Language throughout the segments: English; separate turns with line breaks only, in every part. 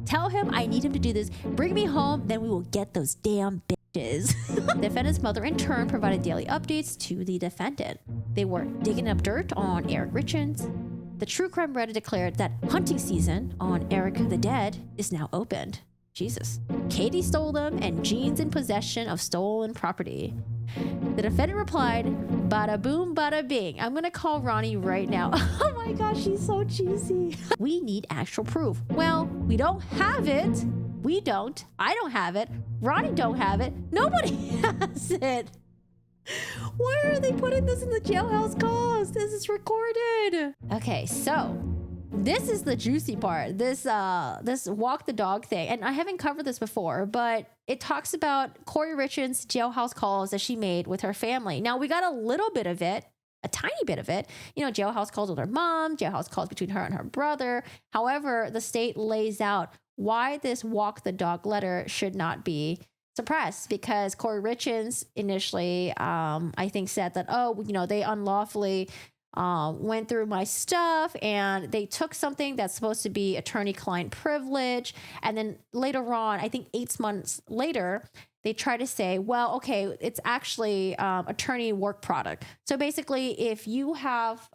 Tell him I need him to do this. Bring me home, then we will get those damn bitches. The defendant's mother in turn provided daily updates to the defendant. They were digging up dirt on Kouri Richins. The true crime Reddit declared that hunting season on Eric the Dead is now opened. Jesus. Katie stole them and Jean's in possession of stolen property. The defendant replied, bada boom, bada bing. I'm gonna call Ronnie right now. Oh my gosh, she's so cheesy. We need actual proof. Well, we don't have it. We don't. I don't have it. Ronnie don't have it. Nobody has it. Why are they putting this in the jailhouse calls? This is recorded. Okay, so this is the juicy part. This walk the dog thing. And I haven't covered this before, but it talks about Kouri Richins' jailhouse calls that she made with her family. Now, we got a little bit of it, a tiny bit of it. You know, jailhouse calls with her mom, jailhouse calls between her and her brother. However, the state lays out why this walk the dog letter should not be suppressed, because Kouri Richins initially, I think, said that, oh, you know, they unlawfully went through my stuff and they took something that's supposed to be attorney-client privilege. And then later on, I think 8 months later, they try to say, well, okay, it's actually attorney work product. So basically, if you have,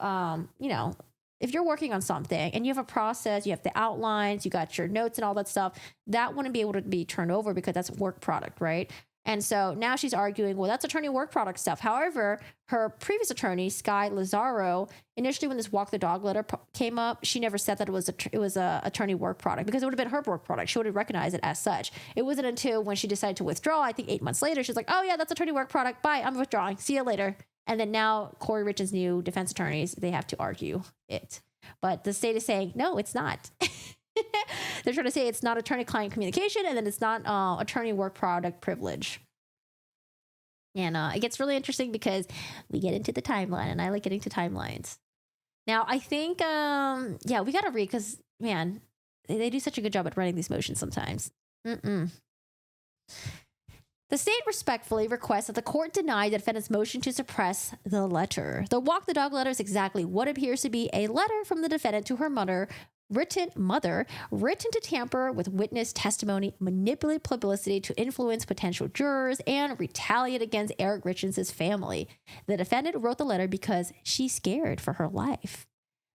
you know, if you're working on something and you have a process, you have the outlines, you got your notes and all that stuff, that wouldn't be able to be turned over because that's work product, right? And so now she's arguing, well, that's attorney work product stuff. However, her previous attorney, Sky Lazaro, initially when this walk the dog letter came up, she never said that it was a attorney work product, because it would have been her work product. She would have recognized it as such. It wasn't until when she decided to withdraw, I think 8 months later, she's like, oh yeah, that's attorney work product. Bye, I'm withdrawing. See you later. And then now Kouri Richins' new defense attorneys, they have to argue it. But the state is saying, no, it's not. They're trying to say it's not attorney-client communication, and then it's not attorney work product privilege. And it gets really interesting because we get into the timeline, and I like getting to timelines. Now, I think, yeah, we got to read because, man, they do such a good job at running these motions sometimes. The state respectfully requests that the court deny the defendant's motion to suppress the letter. The walk the dog letter is exactly what appears to be a letter from the defendant to her mother, written to tamper with witness testimony, manipulate publicity to influence potential jurors, and retaliate against Kouri Richins' family. The defendant wrote the letter because she's scared for her life.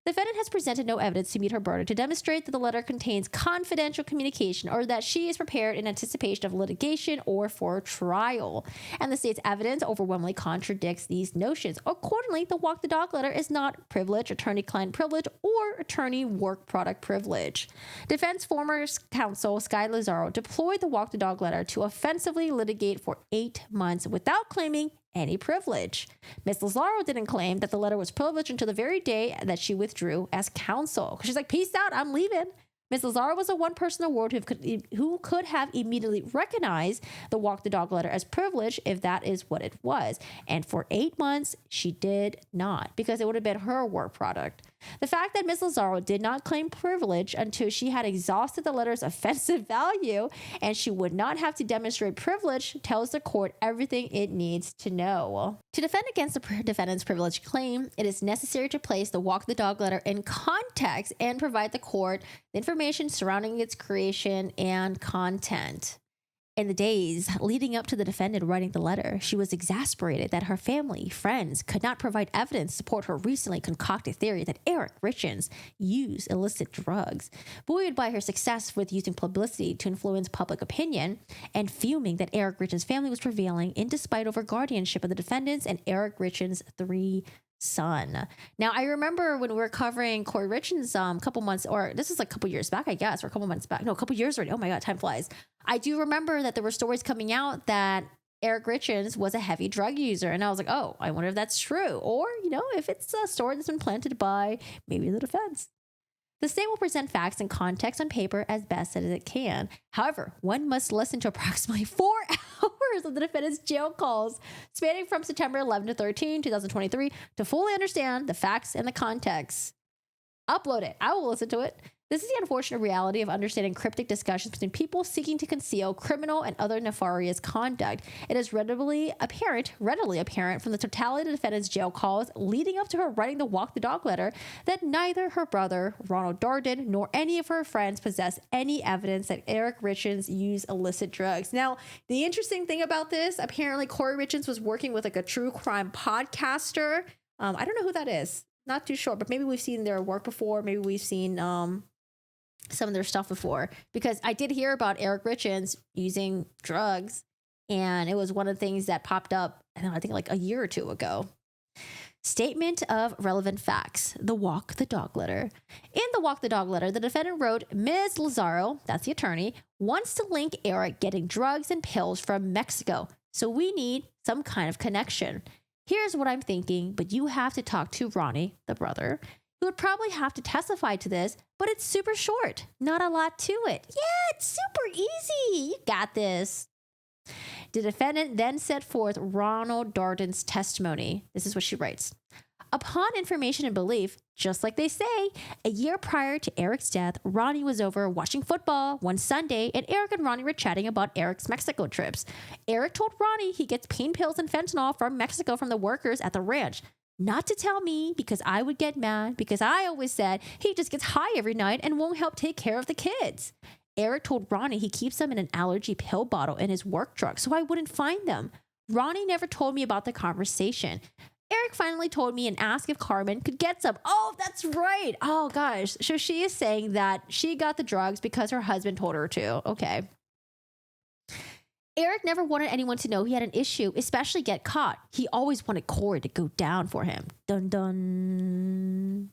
The defendant has presented no evidence to meet her burden to demonstrate that the letter contains confidential communication or that she is prepared in anticipation of litigation or for trial. And the state's evidence overwhelmingly contradicts these notions. Accordingly, the walk the dog letter is not privilege, attorney-client privilege, or attorney work product privilege. Defense former counsel Sky Lazaro deployed the walk the dog letter to offensively litigate for 8 months without claiming any privilege. Ms. Lazaro didn't claim that the letter was privileged until the very day that she withdrew as counsel. She's like, peace out, I'm leaving. Ms. Lazaro was the one person in the world who could have immediately recognized the walk the dog letter as privilege if that is what it was. And for 8 months, she did not, because it would have been her work product. The fact that Ms. Lazaro did not claim privilege until she had exhausted the letter's offensive value and she would not have to demonstrate privilege tells the court everything it needs to know. To defend against the defendant's privilege claim, it is necessary to place the walk the dog letter in context and provide the court the information surrounding its creation and content. In the days leading up to the defendant writing the letter, she was exasperated that her family, friends, could not provide evidence to support her recently concocted theory that Kouri Richins used illicit drugs. Buoyed by her success with using publicity to influence public opinion, and fuming that Kouri Richins' family was prevailing in despite over guardianship of the defendants and Kouri Richins' 3 son. Now, I remember when we were covering Kouri Richins a couple months, or this is like a couple years back, I guess, or a couple months back. No, a couple years already. Oh my God, time flies. I do remember that there were stories coming out that Kouri Richins was a heavy drug user. And I was like, oh, I wonder if that's true. Or, you know, if it's a story that's been planted by maybe the defense. The state will present facts and context on paper as best as it can. However, one must listen to approximately 4 hours of the defendant's jail calls, spanning from September 11 to 13, 2023, to fully understand the facts and the context. Upload it. I will listen to it. This is the unfortunate reality of understanding cryptic discussions between people seeking to conceal criminal and other nefarious conduct. It is readily apparent from the totality of the defendant's jail calls leading up to her writing the walk the dog letter that neither her brother, Ronald Darden, nor any of her friends possess any evidence that Eric Richins used illicit drugs. Now, the interesting thing about this, apparently Kouri Richins was working with like a true crime podcaster. I don't know who that is. Not too sure, but maybe we've seen their work before. Maybe we've seen some of their stuff before, because I did hear about Eric Richins using drugs, and it was one of the things that popped up, I think like a year or two ago. Statement of relevant facts. The walk the dog letter. In the walk the dog letter, the defendant wrote, Ms. Lazaro, that's the attorney, wants to link Eric getting drugs and pills from Mexico, so we need some kind of connection. Here's what I'm thinking, but you have to talk to Ronnie, the brother. You would probably have to testify to this, but it's super short. Not a lot to it. Yeah, it's super easy. You got this. The defendant then set forth Ronald Darden's testimony. This is what she writes. Upon information and belief, just like they say, a year prior to Eric's death, Ronnie was over watching football one Sunday, and Eric and Ronnie were chatting about Eric's Mexico trips. Eric told Ronnie he gets pain pills and fentanyl from Mexico from the workers at the ranch. Not to tell me, because I would get mad, because I always said he just gets high every night and won't help take care of the kids. Eric told Ronnie he keeps them in an allergy pill bottle in his work truck so I wouldn't find them. Ronnie never told me about the conversation. Eric finally told me and asked if Carmen could get some. Oh, that's right. Oh, gosh. So she is saying that she got the drugs because her husband told her to. Okay. Eric never wanted anyone to know he had an issue, especially get caught. He always wanted Kouri to go down for him. Dun dun.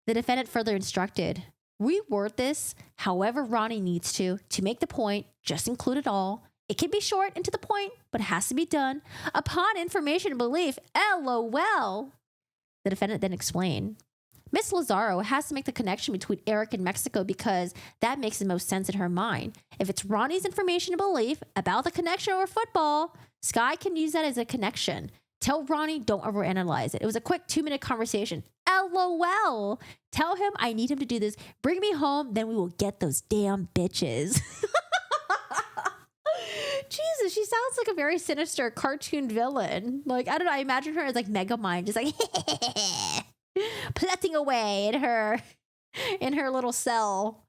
The defendant further instructed, reword this however Ronnie needs to make the point, just include it all. It can be short and to the point, but it has to be done. Upon information and belief, LOL. The defendant then explained, Miss Lazaro has to make the connection between Eric and Mexico because that makes the most sense in her mind. If it's Ronnie's information and belief about the connection over football, Sky can use that as a connection. Tell Ronnie don't overanalyze it. It was a quick 2-minute conversation. LOL. Tell him I need him to do this. Bring me home, then we will get those damn bitches. Jesus, she sounds like a very sinister cartoon villain. Like, I don't know, I imagine her as like Megamind, just like plotting away in her little cell.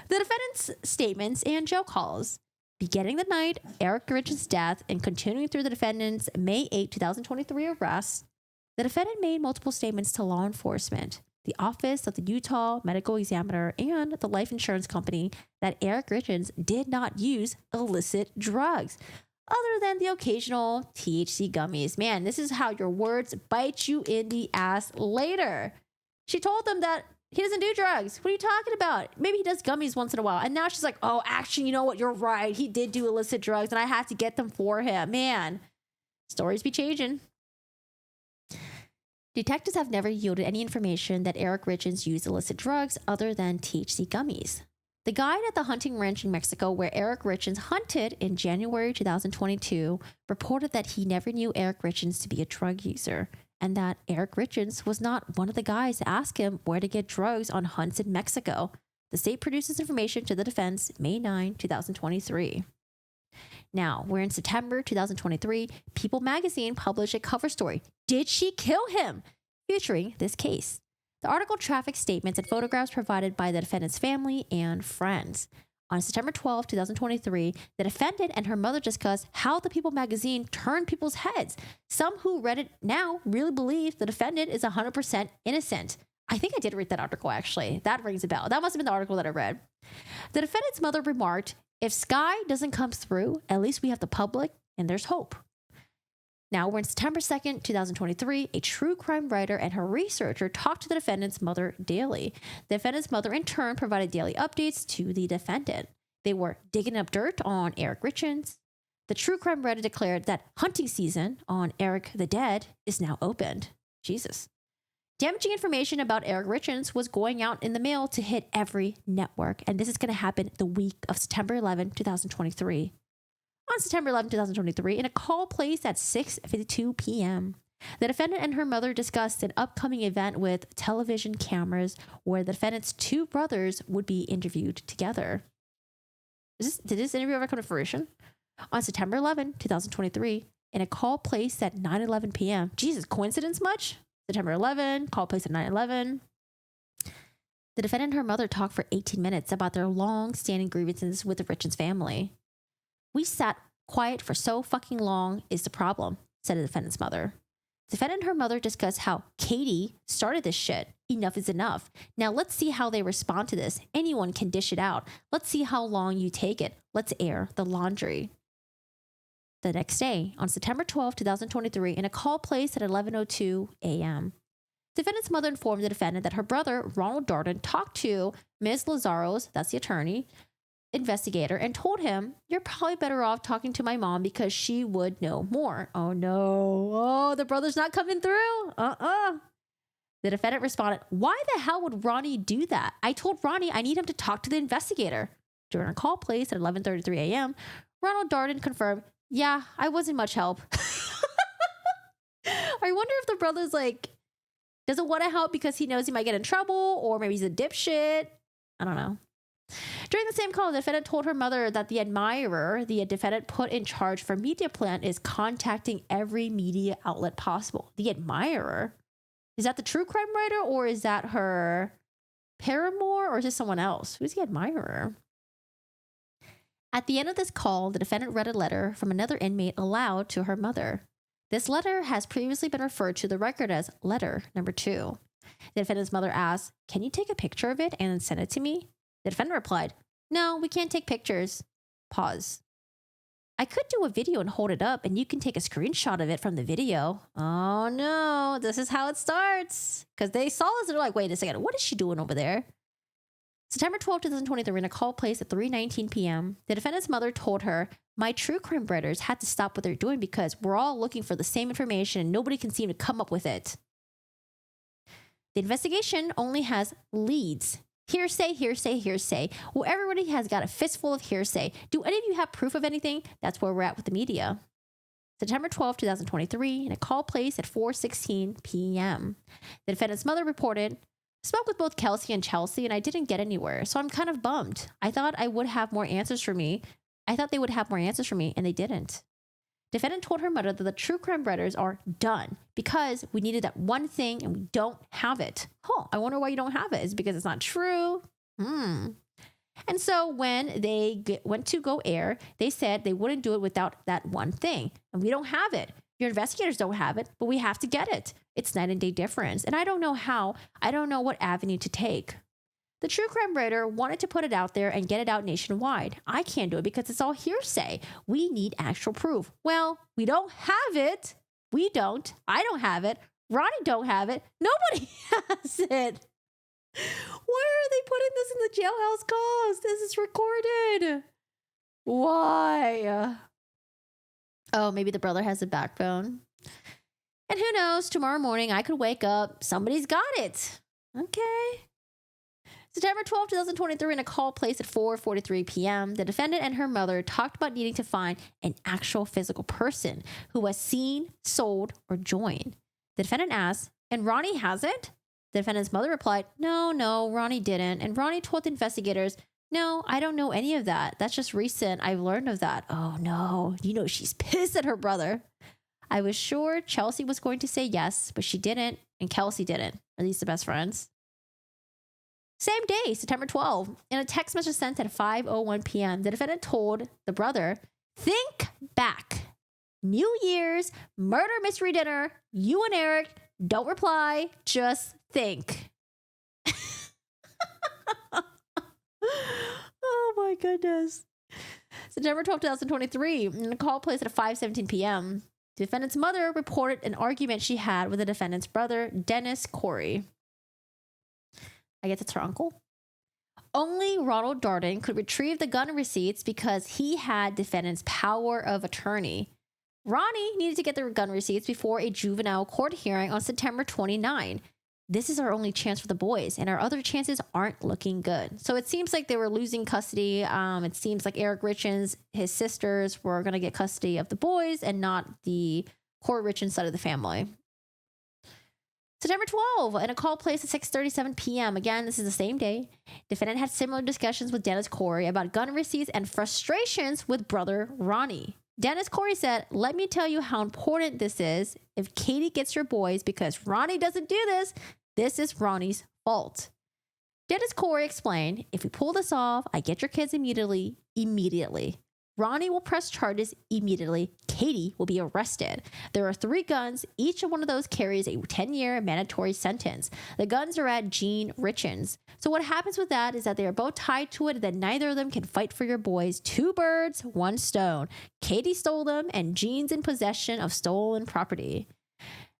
The defendant's statements and jail calls. Beginning the night, Eric Richins' death and continuing through the defendant's May 8, 2023 arrest, the defendant made multiple statements to law enforcement, the Office of the Utah Medical Examiner, and the life insurance company that Eric Richins did not use illicit drugs, other than the occasional THC gummies. Man, this is how your words bite you in the ass later. She told them that he doesn't do drugs. What are you talking about? Maybe he does gummies once in a while. And now she's like, oh, actually, you know what? You're right. He did do illicit drugs and I had to get them for him. Man, stories be changing. Detectives have never yielded any information that Eric Richins used illicit drugs other than THC gummies. The guide at the hunting ranch in Mexico where Eric Richins hunted in January 2022 reported that he never knew Eric Richins to be a drug user and that Eric Richins was not one of the guys to ask him where to get drugs on hunts in Mexico. The state produces information to the defense May 9, 2023. Now, we're in September 2023. People magazine published a cover story, Did She Kill Him?, featuring this case. The article traffics statements and photographs provided by the defendant's family and friends. On September 12, 2023, the defendant and her mother discussed how the People magazine turned people's heads. Some who read it now really believe the defendant is 100% innocent. I think I did read that article, actually. That rings a bell. That must have been the article that I read. The defendant's mother remarked, if Sky doesn't come through, at least we have the public and there's hope. Now, we're in September 2nd, 2023. A true crime writer and her researcher talked to the defendant's mother daily. The defendant's mother, in turn, provided daily updates to the defendant. They were digging up dirt on Eric Richins. The true crime writer declared that hunting season on Eric the Dead is now opened. Jesus. Damaging information about Eric Richins was going out in the mail to hit every network, and this is going to happen the week of September 11, 2023. On September 11, 2023, in a call placed at 6:52 p.m., The defendant and her mother discussed an upcoming event with television cameras where the defendant's two brothers would be interviewed together. Did this interview ever come to fruition? On September 11, 2023, in a call placed at 9:11 p.m. Jesus, coincidence much? September 11, call placed at 9:11. The defendant and her mother talked for 18 minutes about their long-standing grievances with the Richins family. We sat quiet for so fucking long is the problem, said the defendant's mother. The defendant and her mother discussed how Katie started this shit. Enough is enough. Now let's see how they respond to this. Anyone can dish it out. Let's see how long you take it. Let's air the laundry. The next day, on September 12, 2023, in a call placed at 11:02 a.m., the defendant's mother informed the defendant that her brother, Ronald Darden, talked to Ms. Lazaro's, that's the attorney, investigator, and told him, "You're probably better off talking to my mom because she would know more." Oh no. Oh, the brother's not coming through. The defendant responded, "Why the hell would Ronnie do that? I told Ronnie I need him to talk to the investigator." During a call placed at 11:33 a.m., Ronald Darden confirmed, "Yeah, I wasn't much help." I wonder if the brother's like, doesn't want to help because he knows he might get in trouble, or maybe he's a dipshit. I don't know. During the same call, the defendant told her mother that the admirer the defendant put in charge for media plan is contacting every media outlet possible. The admirer? Is that the true crime writer, or is that her paramour, or is it someone else? Who's the admirer? At the end of this call, the defendant read a letter from another inmate aloud to her mother. This letter has previously been referred to the record as letter number 2. The defendant's mother asked, "Can you take a picture of it and then send it to me?" The defendant replied, "No, we can't take pictures." Pause. "I could do a video and hold it up, and you can take a screenshot of it from the video." Oh no, this is how it starts. Because they saw this and they're like, wait a second, what is she doing over there? September 12, 2023, in a call placed at 3:19 p.m., the defendant's mother told her, "My true crime writers had to stop what they're doing because we're all looking for the same information and nobody can seem to come up with it. The investigation only has leads. Hearsay, hearsay, hearsay. Well, everybody has got a fistful of hearsay. Do any of you have proof of anything?" That's where we're at with the media. September 12, 2023, in a call placed at 4:16 p.m., the defendant's mother reported, "Spoke with both Kelsey and Chelsea, and I didn't get anywhere, so I'm kind of bummed. I thought they would have more answers for me, and they didn't." Defendant told her mother that the true crime writers are done because we needed that one thing and we don't have it. Oh, I wonder why you don't have it. Is it because it's not true? And so when they went to go air, they said they wouldn't do it without that one thing. And we don't have it. Your investigators don't have it, but we have to get it. It's night and day difference. And I don't know how. I don't know what avenue to take. The true crime writer wanted to put it out there and get it out nationwide. I can't do it because it's all hearsay. We need actual proof. Well, we don't have it. We don't. I don't have it. Ronnie don't have it. Nobody has it. Why are they putting this in the jailhouse calls? This is recorded. Why? Oh, maybe the brother has a backbone. And who knows, tomorrow morning I could wake up, somebody's got it. Okay. September 12, 2023, in a call placed at 4:43 p.m., the defendant and her mother talked about needing to find an actual physical person who was seen, sold, or joined. The defendant asked, "And Ronnie hasn't?" The defendant's mother replied, No, Ronnie didn't. And Ronnie told the investigators, "No, I don't know any of that. That's just recent. I've learned of that." Oh no, she's pissed at her brother. "I was sure Chelsea was going to say yes, but she didn't, and Kelsey didn't. At least the best friends." Same day, September 12, in a text message sent at 5:01 p.m., the defendant told the brother, "Think back. New Year's, murder mystery dinner, you and Eric, don't reply, just think." Oh my goodness. September 12, 2023, in a call placed at 5:17 p.m., the defendant's mother reported an argument she had with the defendant's brother, Dennis Kouri. I guess it's her uncle. Only Ronald Darden could retrieve the gun receipts because he had defendant's power of attorney. Ronnie needed to get the gun receipts before a juvenile court hearing on September 29. This is our only chance for the boys, and our other chances aren't looking good. So it seems like they were losing custody. It seems like Kouri Richins, his sisters, were going to get custody of the boys and not the Kouri Richins side of the family. September 12th, in a call placed at 6:37 p.m. Again, this is the same day. Defendant had similar discussions with Dennis Kouri about gun receipts and frustrations with brother Ronnie. Dennis Kouri said, "Let me tell you how important this is. If Katie gets your boys because Ronnie doesn't do this, this is Ronnie's fault." Dennis Kouri explained, "If we pull this off, I get your kids immediately. Ronnie will press charges immediately. Katie will be arrested. There are 3 guns. Each one of those carries a 10-year mandatory sentence. The guns are at Kouri Richins. So what happens with that is that they are both tied to it and that neither of them can fight for your boys. 2 birds, 1 stone. Katie stole them and Jean's in possession of stolen property."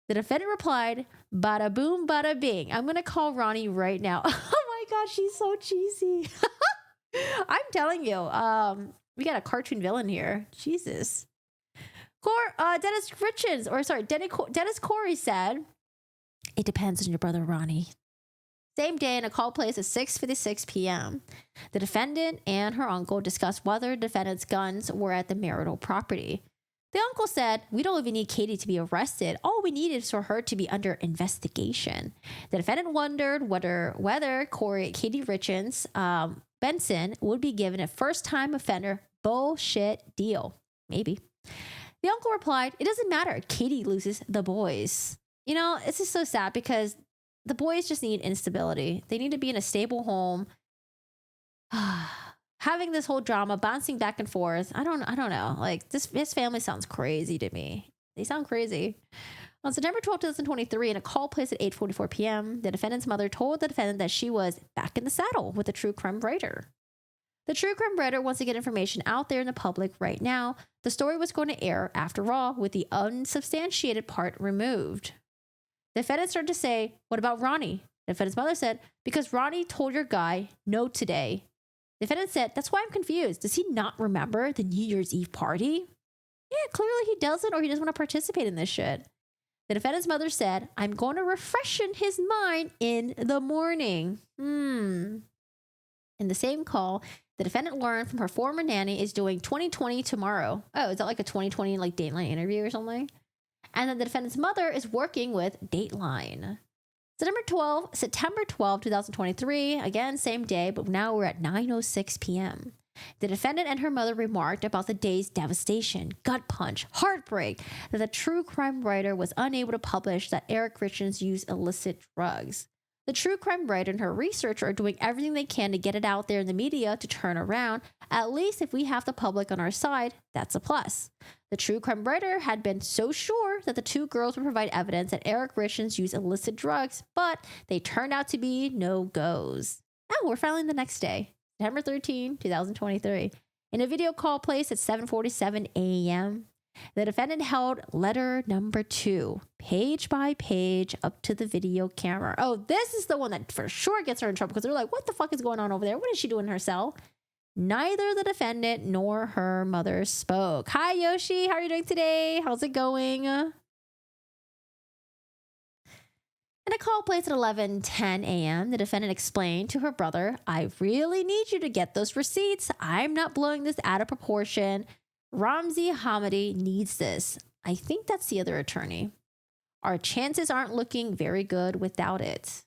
The defendant replied, "Bada boom, bada bing. I'm going to call Ronnie right now." Oh my gosh, she's so cheesy. I'm telling you, we got a cartoon villain here. Jesus. Dennis Kouri said, "It depends on your brother Ronnie." Same day, in a call placed at 6:56 p.m., the defendant and her uncle discussed whether the defendant's guns were at the marital property. The uncle said, "We don't even need Katie to be arrested. All we need is for her to be under investigation." The defendant wondered whether Kouri Richins Benson would be given a first-time offender bullshit deal. Maybe. The uncle replied, "It doesn't matter. Katie loses the boys." You know, it's just so sad because the boys just need instability. They need to be in a stable home. Having this whole drama, bouncing back and forth. I don't know. Like this family sounds crazy to me. They sound crazy. On September 12, 2023, in a call placed at 8:44 p.m., the defendant's mother told the defendant that she was back in the saddle with the true crime writer. The true crime writer wants to get information out there in the public right now. The story was going to air, after all, with the unsubstantiated part removed. The defendant started to say, "What about Ronnie?" The defendant's mother said, "Because Ronnie told your guy no today." The defendant said, "That's why I'm confused. Does he not remember the New Year's Eve party?" Yeah, clearly he doesn't, or he doesn't want to participate in this shit. The defendant's mother said, "I'm going to refreshen his mind in the morning." In the same call, the defendant learned from her former nanny is doing 2020 tomorrow. Oh, is that like a 2020 like Dateline interview or something? And then the defendant's mother is working with Dateline. September 12, 2023, again, same day, but now we're at 9:06 p.m. The defendant and her mother remarked about the day's devastation, gut punch, heartbreak, that the true crime writer was unable to publish that Eric Richins used illicit drugs. The true crime writer and her researcher are doing everything they can to get it out there in the media to turn around. At least if we have the public on our side, that's a plus. The true crime writer had been so sure that the 2 girls would provide evidence that Eric Richins used illicit drugs, but they turned out to be no-goes. Oh, we're filing the next day, September 13, 2023. In a video call placed at 7:47 a.m., the defendant held letter number 2, page by page, up to the video camera. Oh, this is the one that for sure gets her in trouble because they're like, "What the fuck is going on over there? What is she doing in her cell?" Neither the defendant nor her mother spoke. Hi, Yoshi. How are you doing today? How's it going? In a call placed at 11:10 a.m., the defendant explained to her brother, "I really need you to get those receipts. I'm not blowing this out of proportion. Ramzi Hamidi needs this." I think that's the other attorney. "Our chances aren't looking very good without it."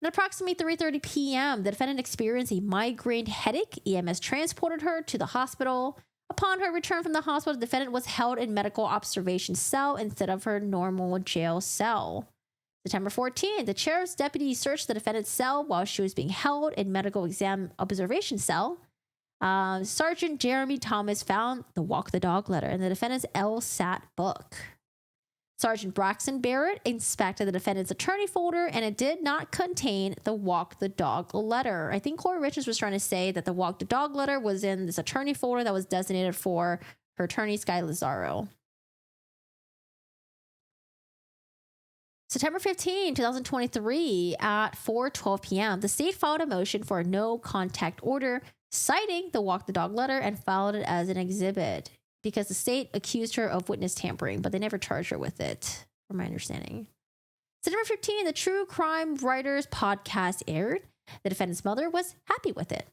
At approximately 3:30 p.m., the defendant experienced a migraine headache. EMS transported her to the hospital. Upon her return from the hospital, the defendant was held in medical observation cell instead of her normal jail cell. September 14th, the sheriff's deputy searched the defendant's cell while she was being held in medical exam observation cell. Sergeant Jeremy Thomas found the Walk the Dog letter in the defendant's LSAT book. Sergeant Braxton Barrett inspected the defendant's attorney folder, and it did not contain the Walk the Dog letter. I think Kouri Richins was trying to say that the Walk the Dog letter was in this attorney folder that was designated for her attorney, Sky Lazaro. September 15, 2023, at 4:12 p.m., the state filed a motion for a no-contact order, citing the Walk the Dog letter, and filed it as an exhibit because the state accused her of witness tampering, but they never charged her with it, from my understanding. September 15, the True Crime Writers podcast aired. The defendant's mother was happy with it.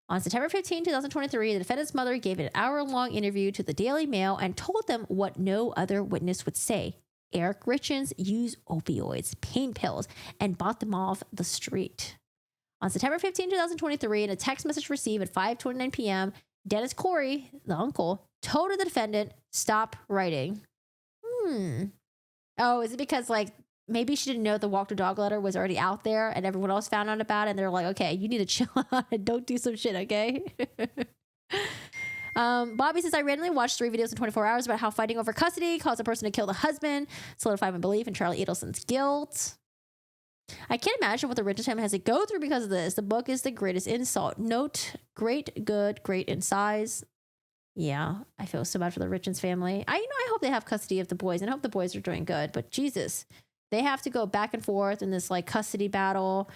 On September 15, 2023, the defendant's mother gave an hour-long interview to the Daily Mail and told them what no other witness would say. Eric Richins used opioids, pain pills, and bought them off the street. On September 15, 2023, in a text message received at 5:29 p.m., Dennis Kouri, the uncle, told the defendant, stop writing. Oh, is it because, like, maybe she didn't know the walk the dog letter was already out there and everyone else found out about it and they're like, okay, you need to chill out and don't do some shit, okay? Bobby says, I randomly watched 3 videos in 24 hours about how fighting over custody caused a person to kill the husband, solidify my belief in Charlie Adelson's guilt. I can't imagine what the Richins family has to go through because of this. The book is the greatest insult. Note, great, good, great in size. Yeah, I feel so bad for the Richins family. I hope they have custody of the boys and I hope the boys are doing good. But Jesus, they have to go back and forth in this like custody battle.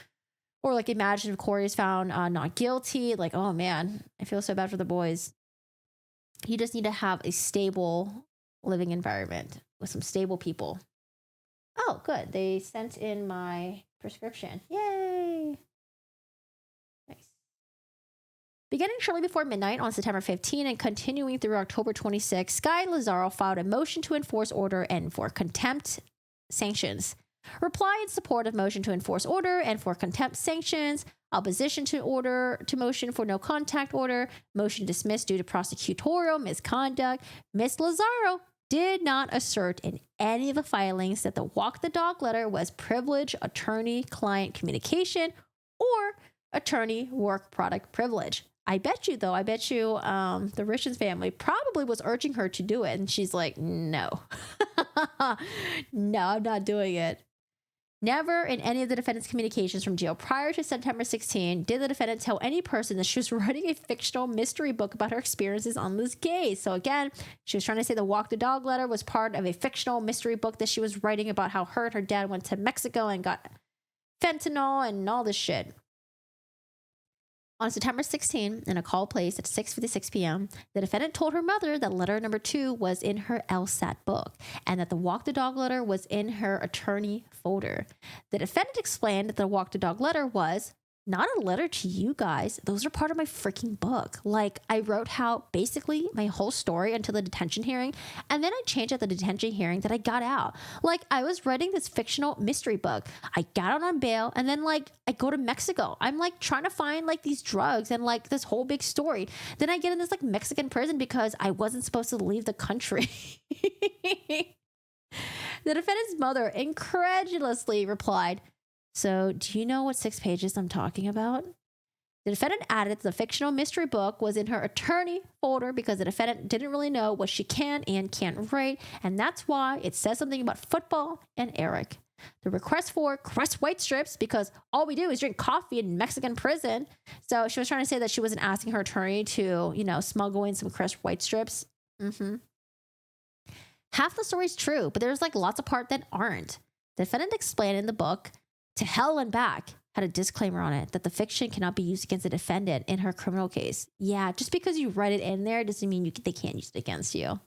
Or like imagine if Kouri is found not guilty. Like, oh man, I feel so bad for the boys. You just need to have a stable living environment with some stable people. Oh, good. They sent in my prescription. Yay. Nice. Beginning shortly before midnight on September 15 and continuing through October 26, Sky Lazaro filed a motion to enforce order and for contempt sanctions. Reply in support of motion to enforce order and for contempt sanctions. Opposition to order to motion for no contact order. Motion dismissed due to prosecutorial misconduct. Ms. Lazaro did not assert in any of the filings that the walk the dog letter was privileged attorney-client communication or attorney work product privilege. I bet you, the Richins family probably was urging her to do it. And she's like, no, no, I'm not doing it. Never in any of the defendant's communications from jail prior to September 16 did the defendant tell any person that she was writing a fictional mystery book about her experiences on this case. So again, she was trying to say the walk the dog letter was part of a fictional mystery book that she was writing about how her and her dad went to Mexico and got fentanyl and all this shit. On September 16, in a call placed at 6:56 p.m., the defendant told her mother that letter number 2 was in her LSAT book and that the walk the dog letter was in her attorney folder. The defendant explained that the walk the dog letter was not a letter to you guys. Those are part of my freaking book. Like, I wrote how basically my whole story until the detention hearing, and then I changed at the detention hearing that I got out. Like, I was writing this fictional mystery book. I got out on bail, and then, like, I go to Mexico. I'm, like, trying to find, like, these drugs and, like, this whole big story. Then I get in this, like, Mexican prison because I wasn't supposed to leave the country. The defendant's mother incredulously replied, so, do you know what 6 pages I'm talking about? The defendant added that the fictional mystery book was in her attorney folder because the defendant didn't really know what she can and can't write, and that's why it says something about football and Eric. The request for crushed white strips because all we do is drink coffee in Mexican prison. So she was trying to say that she wasn't asking her attorney to, smuggle in some crushed white strips. Half the story's true, but there's like lots of part that aren't. The defendant explained in the book, To Hell and Back, had a disclaimer on it that the fiction cannot be used against the defendant in her criminal case. Yeah, just because you write it in there doesn't mean they can't use it against you.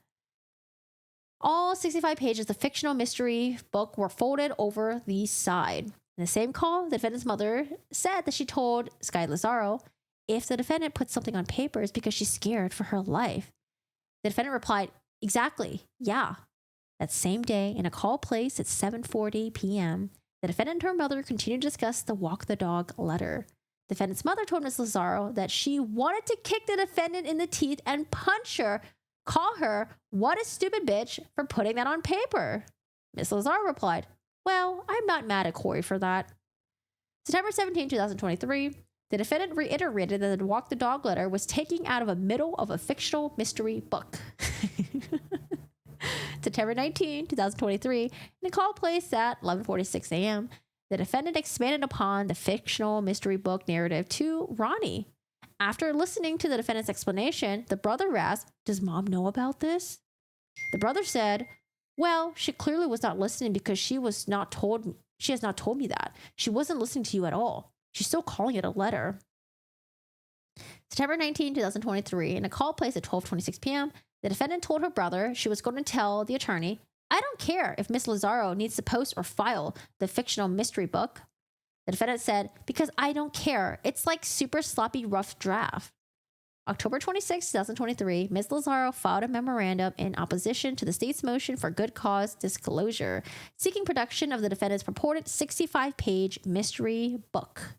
All 65 pages of the fictional mystery book were folded over the side. In the same call, the defendant's mother said that she told Sky Lazaro if the defendant put something on paper it's because she's scared for her life. The defendant replied, exactly, yeah. That same day, in a call placed at 7:40 p.m., the defendant and her mother continued to discuss the walk the dog letter. The defendant's mother told Ms. Lazaro that she wanted to kick the defendant in the teeth and punch her, call her, what a stupid bitch, for putting that on paper. Ms. Lazaro replied, well, I'm not mad at Kouri for that. September 17, 2023, the defendant reiterated that the walk the dog letter was taken out of the middle of a fictional mystery book. September 19, 2023, in a call placed at 11:46 a.m., the defendant expanded upon the fictional mystery book narrative to Ronnie. After listening to the defendant's explanation, the brother asked, does mom know about this? The brother said, well, she clearly was not listening because she has not told me that. She wasn't listening to you at all. She's still calling it a letter. September 19, 2023, in a call placed at 12:26 p.m., the defendant told her brother she was going to tell the attorney, I don't care if Miss Lazaro needs to post or file the fictional mystery book. The defendant said, because I don't care. It's like super sloppy rough draft. October 26, 2023, Ms. Lazaro filed a memorandum in opposition to the state's motion for good cause disclosure, seeking production of the defendant's purported 65-page mystery book.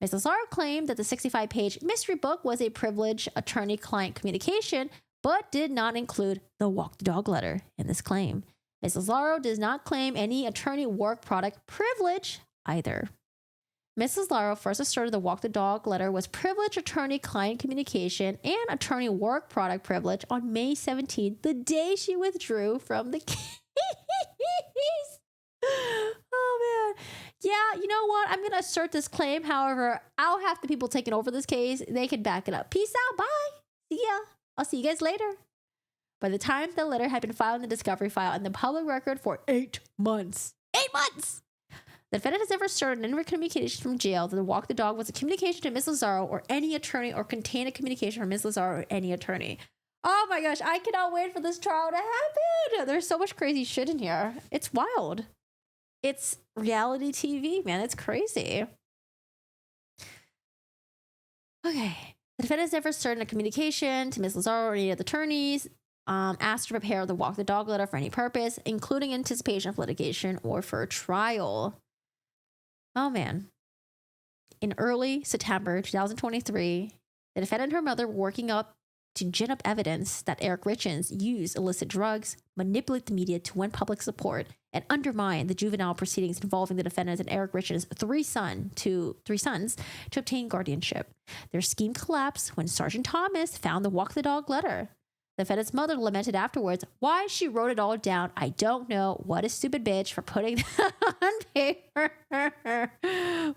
Ms. Lazaro claimed that the 65-page mystery book was a privileged attorney-client communication, but did not include the walk the dog letter in this claim. Ms. Lazaro does not claim any attorney work product privilege either. Ms. Lazaro first asserted the walk the dog letter was privileged attorney-client communication and attorney work product privilege on May 17th, the day she withdrew from the case. Oh man. Yeah, you know what? I'm going to assert this claim. However, I'll have the people taking over this case. They can back it up. Peace out. Bye. See ya. I'll see you guys later. By the time the letter had been filed in the discovery file and the public record for 8 months. 8 months! The defendant has never asserted any communication from jail that the walk the dog was a communication to Ms. Lazaro or any attorney or contained a communication from Ms. Lazaro or any attorney. Oh my gosh, I cannot wait for this trial to happen. There's so much crazy shit in here. It's wild. It's reality TV, man. It's crazy. Okay. The defendant has never asserted a communication to Ms. Lazaro or any of the attorneys, asked to prepare the walk the dog letter for any purpose, including anticipation of litigation or for a trial. Oh man. In early September 2023, the defendant and her mother were working up to gin up evidence that Kouri Richins used illicit drugs, manipulate the media to win public support, and undermine the juvenile proceedings involving the defendant and Kouri Richins' three sons to obtain guardianship. Their scheme collapsed when Sergeant Thomas found the walk the dog letter. The defendant's mother lamented afterwards, why she wrote it all down, I don't know. What a stupid bitch for putting that on paper.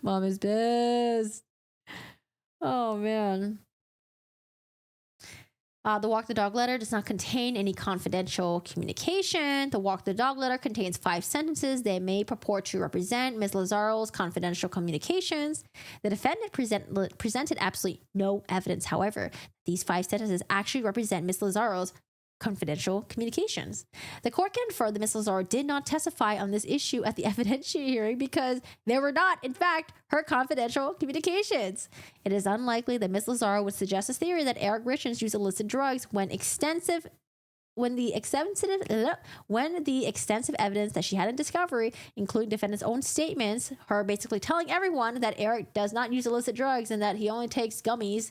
Mom is pissed. Oh, man. The walk the dog letter does not contain any confidential communication. The walk the dog letter contains 5 sentences. They may purport to represent Ms. Lazaro's confidential communications. The defendant presented absolutely no evidence, however. These 5 sentences actually represent Ms. Lazaro's confidential communications. The court can infer that Ms. Lazaro did not testify on this issue at the evidentiary hearing because they were not, in fact, her confidential communications. It is unlikely that Ms. Lazaro would suggest this theory that Kouri Richins used illicit drugs when the extensive evidence that she had in discovery, including defendant's own statements, her basically telling everyone that Eric does not use illicit drugs and that he only takes gummies,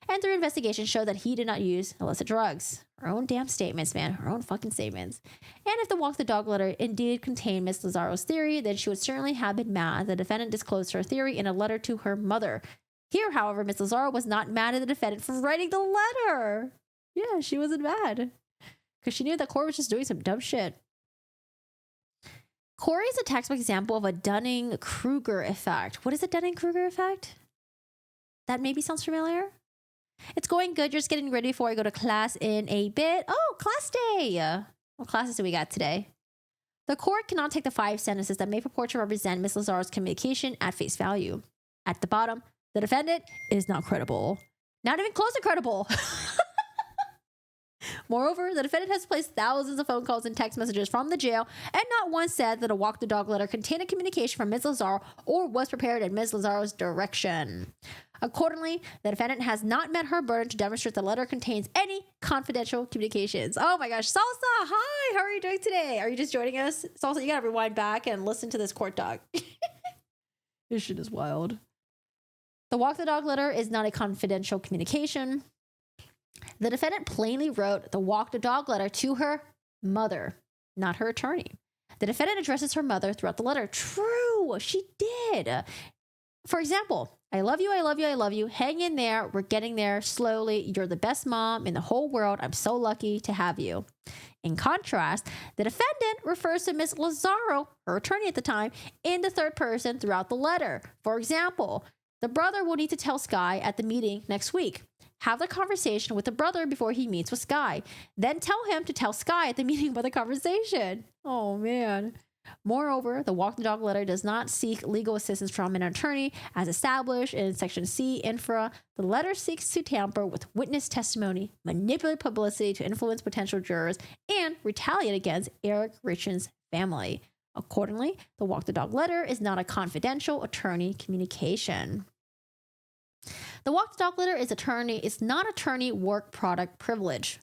and through investigation showed that he did not use illicit drugs. Her own damn statements, man. Her own fucking statements. And if the walk the dog letter indeed contained Ms. Lazaro's theory, then she would certainly have been mad. The defendant disclosed her theory in a letter to her mother. Here, however, Ms. Lazaro was not mad at the defendant for writing the letter. Yeah, she wasn't mad. Because she knew that Kouri was just doing some dumb shit. Kouri is a textbook example of a Dunning-Kruger effect. What is a Dunning-Kruger effect? That maybe sounds familiar? It's going good. You're just getting ready before I go to class in a bit. Oh, class day. What classes do we got today? The court cannot take the 5 sentences that may purport to represent Ms. Lazaro's communication at face value. At the bottom, the defendant is not credible. Not even close to credible. Moreover, the defendant has placed thousands of phone calls and text messages from the jail, and not once said that a walk the dog letter contained a communication from Ms. Lazaro or was prepared at Ms. Lazaro's direction. Accordingly, the defendant has not met her burden to demonstrate the letter contains any confidential communications. Oh my gosh, Salsa, hi, how are you doing today? Are you just joining us? Salsa, you gotta rewind back and listen to this court talk. This shit is wild. The walk the dog letter is not a confidential communication. The defendant plainly wrote the walk the dog letter to her mother, not her attorney. The defendant addresses her mother throughout the letter. True, she did. For example, I love you, I love you, I love you. Hang in there. We're getting there slowly. You're the best mom in the whole world. I'm so lucky to have you. In contrast, the defendant refers to Ms. Lazaro, her attorney at the time, in the third person throughout the letter. For example, the brother will need to tell Sky at the meeting next week. Have the conversation with the brother before he meets with Sky. Then tell him to tell Sky at the meeting about the conversation. Oh, man. Moreover, the walk the dog letter does not seek legal assistance from an attorney as established in Section C infra. The letter seeks to tamper with witness testimony, manipulate publicity to influence potential jurors, and retaliate against Kouri Richins' family. Accordingly, the walk the dog letter is not a confidential attorney communication. The walk the dog letter is not attorney work product privilege.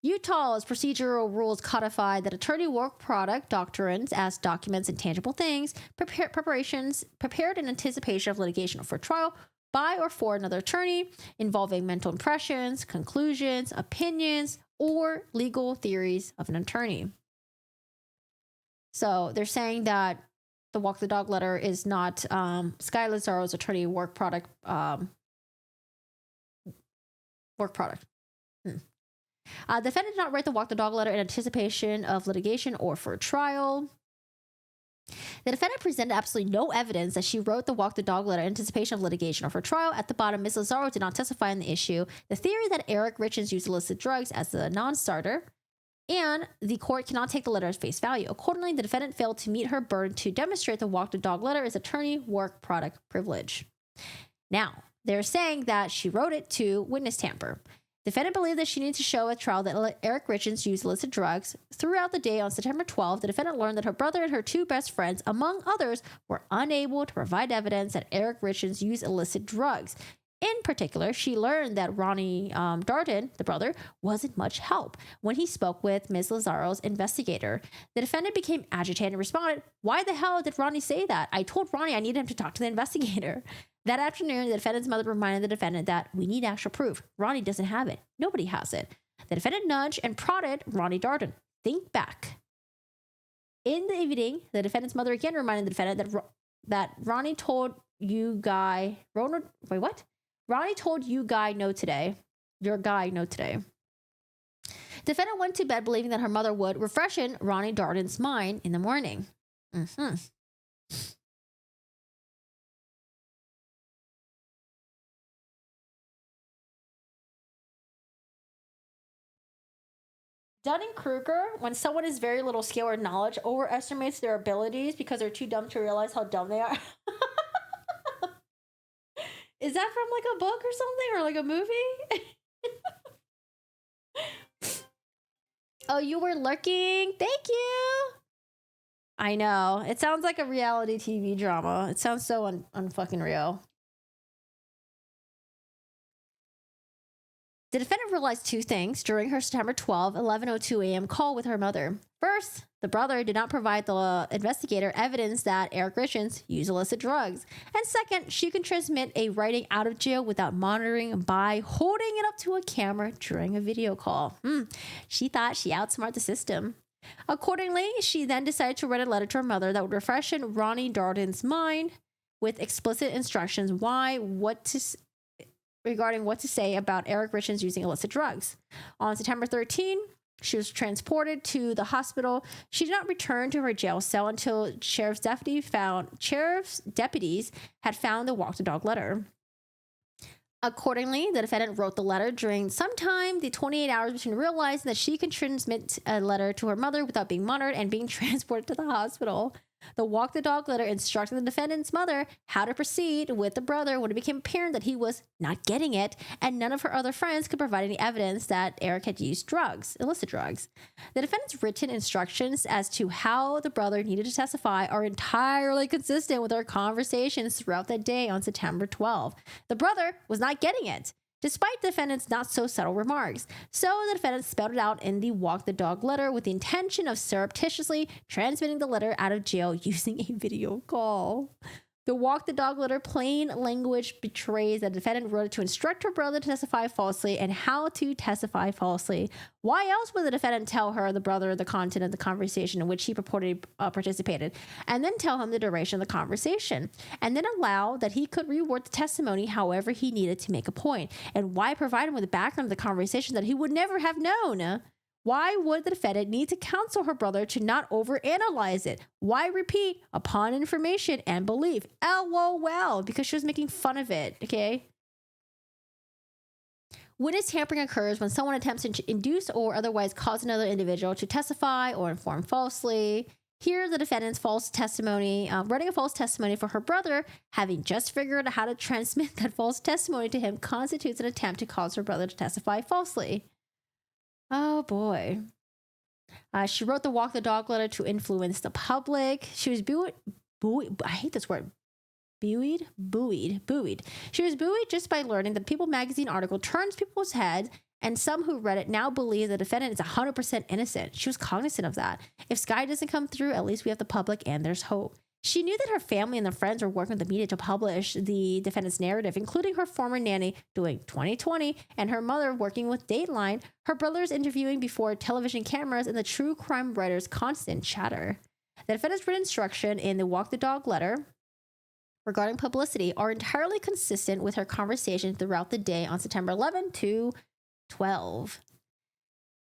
Utah's procedural rules codify that attorney work product doctrines as documents and tangible things, preparations prepared in anticipation of litigation or for trial by or for another attorney, involving mental impressions, conclusions, opinions, or legal theories of an attorney. So they're saying that the walk the dog letter is not Sky Lazzaro's attorney work product. The defendant did not write the walk the dog letter in anticipation of litigation or for trial. The defendant presented absolutely no evidence that she wrote the walk the dog letter in anticipation of litigation or for trial. At the bottom, Ms. Lazzaro did not testify on the issue. The theory that Eric Richins used illicit drugs as a non-starter, and the court cannot take the letter as face value. Accordingly, the defendant failed to meet her burden to demonstrate the walk the dog letter is attorney work product privilege. Now, they're saying that she wrote it to witness tamper. Defendant believed that she needed to show at trial that Eric Richins used illicit drugs. Throughout the day on September 12th, the defendant learned that her brother and her two best friends, among others, were unable to provide evidence that Eric Richins used illicit drugs. In particular, she learned that Ronnie Darden, the brother, wasn't much help when he spoke with Ms. Lazzaro's investigator. The defendant became agitated and responded, "Why the hell did Ronnie say that? I told Ronnie I needed him to talk to the investigator." That afternoon, the defendant's mother reminded the defendant that we need actual proof. Ronnie doesn't have it. Nobody has it. The defendant nudged and prodded Ronnie Darden. Think back. In the evening, the defendant's mother again reminded the defendant that Ronnie told you guy... Wait, what? Ronnie told you guy no today. Your guy no today. Defendant went to bed believing that her mother would refreshen Ronnie Darden's mind in the morning. Dunning-Kruger, when someone has very little skill or knowledge, overestimates their abilities because they're too dumb to realize how dumb they are. Is that from like a book or something, or like a movie? Oh, you were lurking? Thank you! I know. It sounds like a reality TV drama. It sounds so unfucking real. The defendant realized two things during her September 12, 11:02 a.m. call with her mother. First, the brother did not provide the investigator evidence that Eric Richins used illicit drugs. And second, she can transmit a writing out of jail without monitoring by holding it up to a camera during a video call. She thought she outsmarted the system. Accordingly, she then decided to write a letter to her mother that would refreshen Ronnie Darden's mind with explicit instructions regarding what to say about Eric Richins using illicit drugs. On September 13, she was transported to the hospital. She did not return to her jail cell until sheriff's deputies had found the walk the dog letter. Accordingly, the defendant wrote the letter during sometime the 28 hours between realizing that she could transmit a letter to her mother without being monitored and being transported to the hospital. The walk the dog letter instructed the defendant's mother how to proceed with the brother when it became apparent that he was not getting it, and none of her other friends could provide any evidence that Eric had used illicit drugs. The defendant's written instructions as to how the brother needed to testify are entirely consistent with our conversations throughout that day on September 12. The brother was not getting it, despite the defendant's not so subtle remarks. So the defendant spelled it out in the walk the dog letter with the intention of surreptitiously transmitting the letter out of jail using a video call. The walk the dog letter plain language betrays that the defendant wrote it to instruct her brother to testify falsely and how to testify falsely. Why else would the defendant tell her, the brother, the content of the conversation in which he purportedly participated, and then tell him the duration of the conversation, and then allow that he could reword the testimony however he needed to make a point? And why provide him with the background of the conversation that he would never have known? Why would the defendant need to counsel her brother to not overanalyze it? Why repeat upon information and belief? LOL, because she was making fun of it, okay? Witness tampering occurs when someone attempts to induce or otherwise cause another individual to testify or inform falsely. Here, the defendant's false testimony, writing a false testimony for her brother, having just figured out how to transmit that false testimony to him, constitutes an attempt to cause her brother to testify falsely. Oh boy. She wrote the walk the dog letter to influence the public. She was I hate this word. Buoyed. She was buoyed just by learning that the People magazine article turns people's heads, and some who read it now believe the defendant is 100% innocent. She was cognizant of that. If Sky doesn't come through, at least we have the public and there's hope. She knew that her family and their friends were working with the media to publish the defendant's narrative, including her former nanny doing 2020 and her mother working with Dateline, her brothers interviewing before television cameras, and the true crime writer's constant chatter. The defendant's written instruction in the Walk the Dog letter regarding publicity are entirely consistent with her conversation throughout the day on September 11 to 12.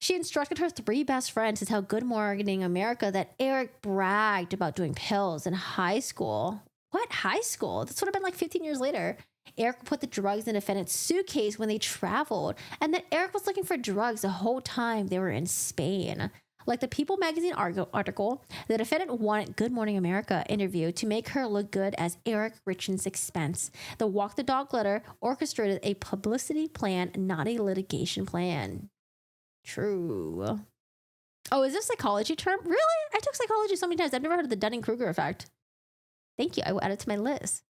She instructed her 3 best friends to tell Good Morning America that Eric bragged about doing pills in high school. What high school? This would have been like 15 years later. Eric put the drugs in the defendant's suitcase when they traveled, and that Eric was looking for drugs the whole time they were in Spain. Like the People magazine article, the defendant wanted Good Morning America interview to make her look good as Eric Richins' expense. The Walk the Dog letter orchestrated a publicity plan, not a litigation plan. True. Oh, is this a psychology term? Really? I took psychology so many times. I've never heard of the Dunning-Kruger effect. Thank you. I will add it to my list.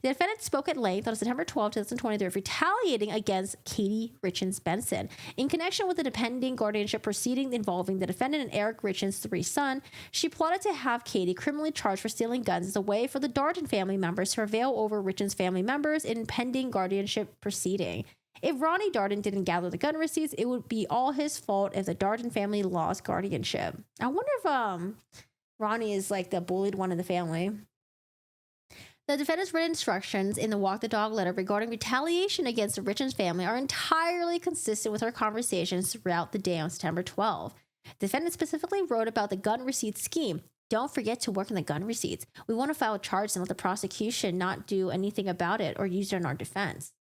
The defendant spoke at length on September 12, 2023, retaliating against Kouri Richins Benson. In connection with the depending guardianship proceeding involving the defendant and Eric Richins' 3 sons, she plotted to have Katie criminally charged for stealing guns as a way for the Darden family members to prevail over Richins' family members in pending guardianship proceeding. If Ronnie Darden didn't gather the gun receipts, it would be all his fault if the Darden family lost guardianship. I wonder if Ronnie is like the bullied one in the family. The defendant's written instructions in the Walk the Dog letter regarding retaliation against the Richins family are entirely consistent with her conversations throughout the day on September 12. The defendant specifically wrote about the gun receipts scheme. Don't forget to work on the gun receipts. We want to file charges and let the prosecution not do anything about it or use it in our defense.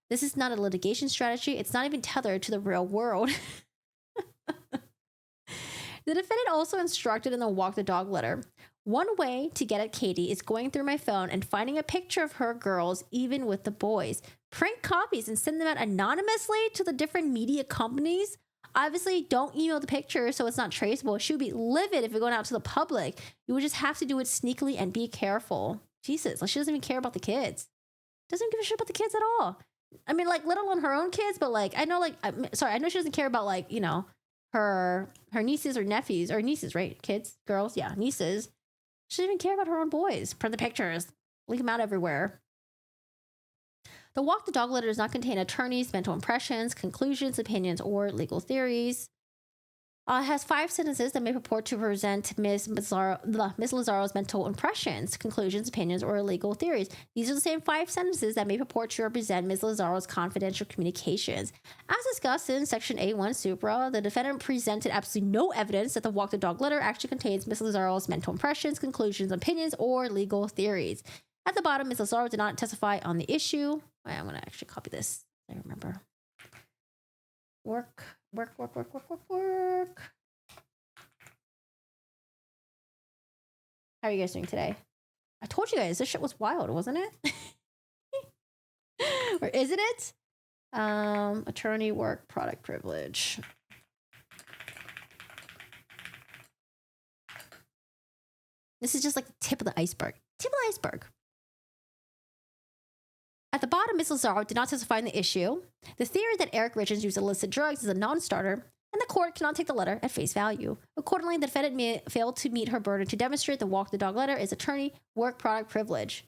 This is not a litigation strategy. It's not even tethered to the real world. The defendant also instructed in the Walk the Dog letter, one way to get at Katie is going through my phone and finding a picture of her girls, even with the boys. Print copies and send them out anonymously to the different media companies. Obviously, don't email the picture so it's not traceable. She would be livid if it going out to the public. You would just have to do it sneakily and be careful. Jesus, like she doesn't even care about the kids. Doesn't give a shit about the kids at all. I mean, like, let alone her own kids, but like, I know, like, I know she doesn't care about, like, you know, her nieces or nephews, or nieces, right? Kids, girls, yeah, nieces. She doesn't even care about her own boys. Print the pictures, leak them out everywhere. The Walk the Dog letter does not contain attorneys' mental impressions, conclusions, opinions, or legal theories. It has 5 sentences that may purport to present Ms. Lazzaro's mental impressions, conclusions, opinions, or legal theories. These are the same 5 sentences that may purport to represent Ms. Lazzaro's confidential communications. As discussed in Section A1 Supra, the defendant presented absolutely no evidence that the Walk the Dog letter actually contains Ms. Lazzaro's mental impressions, conclusions, opinions, or legal theories. At the bottom, Ms. Lazzaro did not testify on the issue. I'm going to actually copy this. I remember. Work. How are you guys doing today? I told you guys this shit was wild, wasn't it? Or isn't it? Attorney work product privilege. This is just like the tip of the iceberg. Tip of the iceberg. At the bottom, Ms. Lazzaro did not testify on the issue. The theory that Eric Richins used illicit drugs is a non-starter, and the court cannot take the letter at face value. Accordingly, the defendant failed to meet her burden to demonstrate the Walk the Dog letter is attorney work product privilege.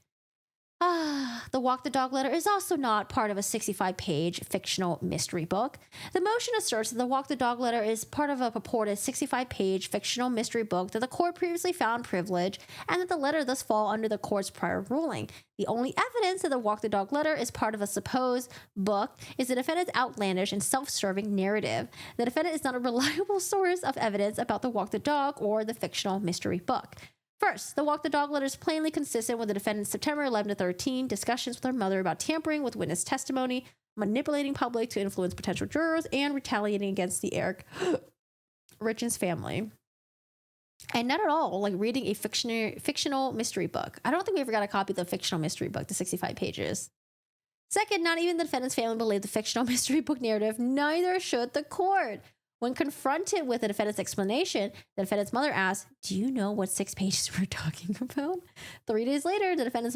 The Walk the Dog letter is also not part of a 65-page fictional mystery book. The motion asserts that the Walk the Dog letter is part of a purported 65-page fictional mystery book that the court previously found privileged, and that the letter thus fall under the court's prior ruling. The only evidence that the Walk the Dog letter is part of a supposed book is the defendant's outlandish and self-serving narrative. The defendant is not a reliable source of evidence about the Walk the Dog or the fictional mystery book. First, the Walk the Dog letter is plainly consistent with the defendant's September 11 to 13 discussions with her mother about tampering with witness testimony, manipulating public to influence potential jurors, and retaliating against the Eric Richins family. And not at all like reading a fictional mystery book. I don't think we ever got a copy of the fictional mystery book, the 65 pages. Second, not even the defendant's family believed the fictional mystery book narrative, neither should the court. When confronted with the defendant's explanation, the defendant's mother asked, "Do you know what 6 pages we're talking about?" 3 days later, the defendant's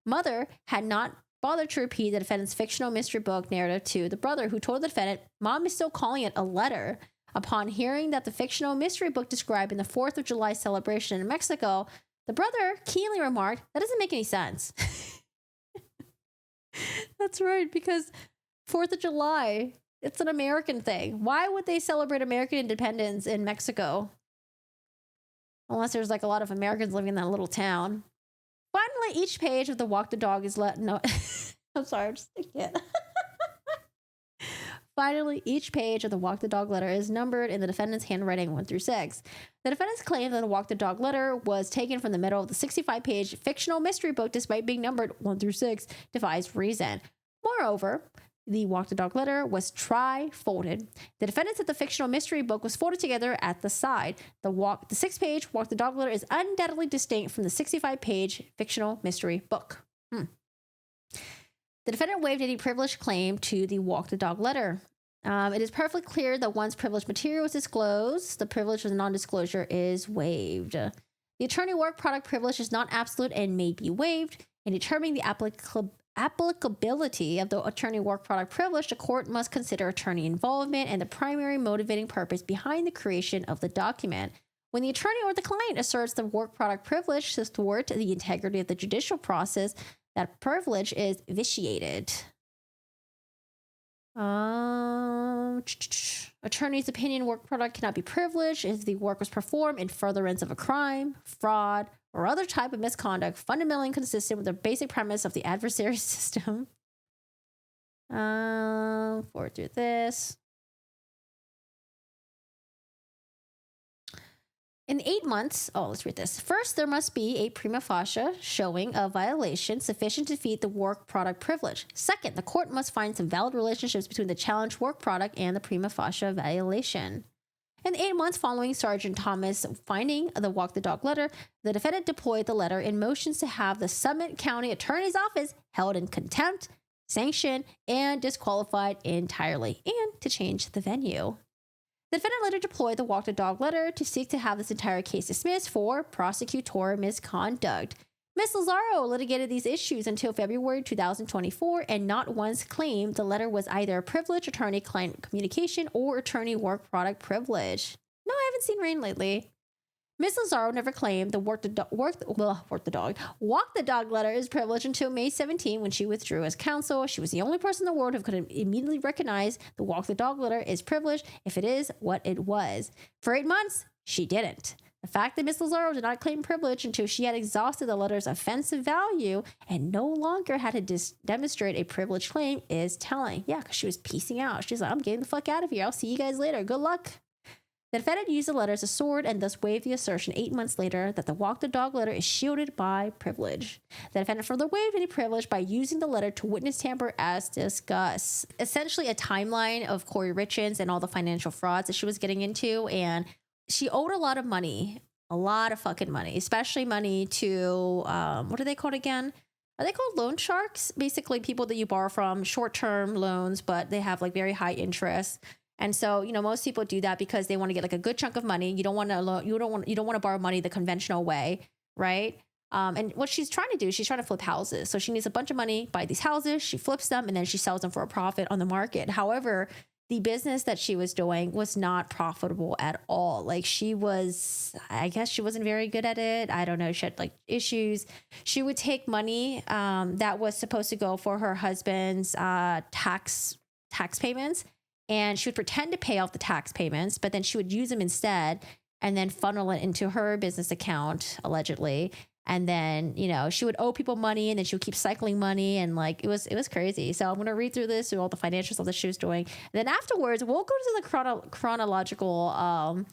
mother had not bothered to repeat the defendant's fictional mystery book narrative to the brother, who told the defendant, "Mom is still calling it a letter." Upon hearing that the fictional mystery book described in the 4th of July celebration in Mexico, the brother keenly remarked, "That doesn't make any sense." That's right, because 4th of July, it's an American thing. Why would they celebrate American independence in Mexico? Unless there's like a lot of Americans living in that little town. Finally, each page of the Walk the Dog is no. I'm sorry, I'm just a kid. Finally, each page of the Walk the Dog letter is numbered in the defendant's handwriting 1 through 6. The defendant's claim that the Walk the Dog letter was taken from the middle of the 65-page fictional mystery book, despite being numbered 1 through 6, defies reason. Moreover, the Walk the Dog letter was tri-folded. The defendant said the fictional mystery book was folded together at the side. The 6-page Walk the Dog letter is undoubtedly distinct from the 65-page fictional mystery book. The defendant waived any privilege claim to the Walk the Dog letter. It is perfectly clear that once privileged material is disclosed, the privilege of non-disclosure is waived. The attorney work product privilege is not absolute and may be waived. In determining the applicability of the attorney work product privilege, the court must consider attorney involvement and the primary motivating purpose behind the creation of the document. When the attorney or the client asserts the work product privilege to thwart the integrity of the judicial process, that privilege is vitiated. Attorney's opinion work product cannot be privileged if the work was performed in furtherance of a crime, fraud, or other type of misconduct fundamentally inconsistent with the basic premise of the adversary system. Forward through this. In 8 months, let's read this. First, there must be a prima facie showing of violation sufficient to defeat the work product privilege. Second, the court must find some valid relationships between the challenged work product and the prima facie violation. In the 8 months following Sergeant Thomas finding the Walk the Dog letter, the defendant deployed the letter in motions to have the Summit County Attorney's Office held in contempt, sanctioned, and disqualified entirely, and to change the venue. The defendant later deployed the Walk the Dog letter to seek to have this entire case dismissed for prosecutorial misconduct. Ms. Lazaro litigated these issues until February 2024 and not once claimed the letter was either a privileged attorney-client communication or attorney work product privilege. No, I haven't seen Rain lately. Ms. Lazaro never claimed the Walk the Dog letter is privileged until May 17 when she withdrew as counsel. She was the only person in the world who could immediately recognize the Walk the Dog letter is privileged if it is what it was. For 8 months, she didn't. The fact that Ms. Lazaro did not claim privilege until she had exhausted the letter's offensive value and no longer had to demonstrate a privilege claim is telling. Yeah, because she was piecing out. She's like, I'm getting the fuck out of here. I'll see you guys later. Good luck. The defendant used the letter as a sword and thus waived the assertion 8 months later that the Walk the Dog letter is shielded by privilege. The defendant further waived any privilege by using the letter to witness tamper as discussed. Essentially a timeline of Kouri Richins and all the financial frauds that she was getting into, and she owed a lot of money, a lot of fucking money, especially money to, what are they called again? Are they called loan sharks? Basically people that you borrow from, short-term loans, but they have like very high interest. And so, most people do that because they want to get like a good chunk of money. You don't want to borrow money the conventional way, right? And what she's trying to do, she's trying to flip houses. So she needs a bunch of money, buy these houses, she flips them, and then she sells them for a profit on the market. However, the business that she was doing was not profitable at all. Like I guess she wasn't very good at it. I don't know. She had like issues. She would take money that was supposed to go for her husband's tax payments. And she would pretend to pay off the tax payments, but then she would use them instead and then funnel it into her business account, allegedly. And then, she would owe people money and then she would keep cycling money. And like, it was crazy. So I'm going to read through this, through all the financial stuff that she was doing. And then afterwards, we'll go to the chronological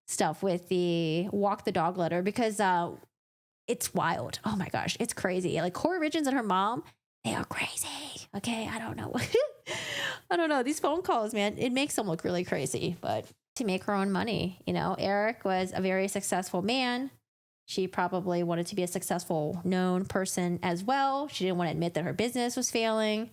stuff with the Walk the Dog letter because it's wild. Oh my gosh, it's crazy. Like Kouri Richins and her mom, they are crazy. Okay, I don't know. I don't know. These phone calls, man, it makes them look really crazy, but to make her own money, Eric was a very successful man. She probably wanted to be a successful, known person as well. She didn't want to admit that her business was failing.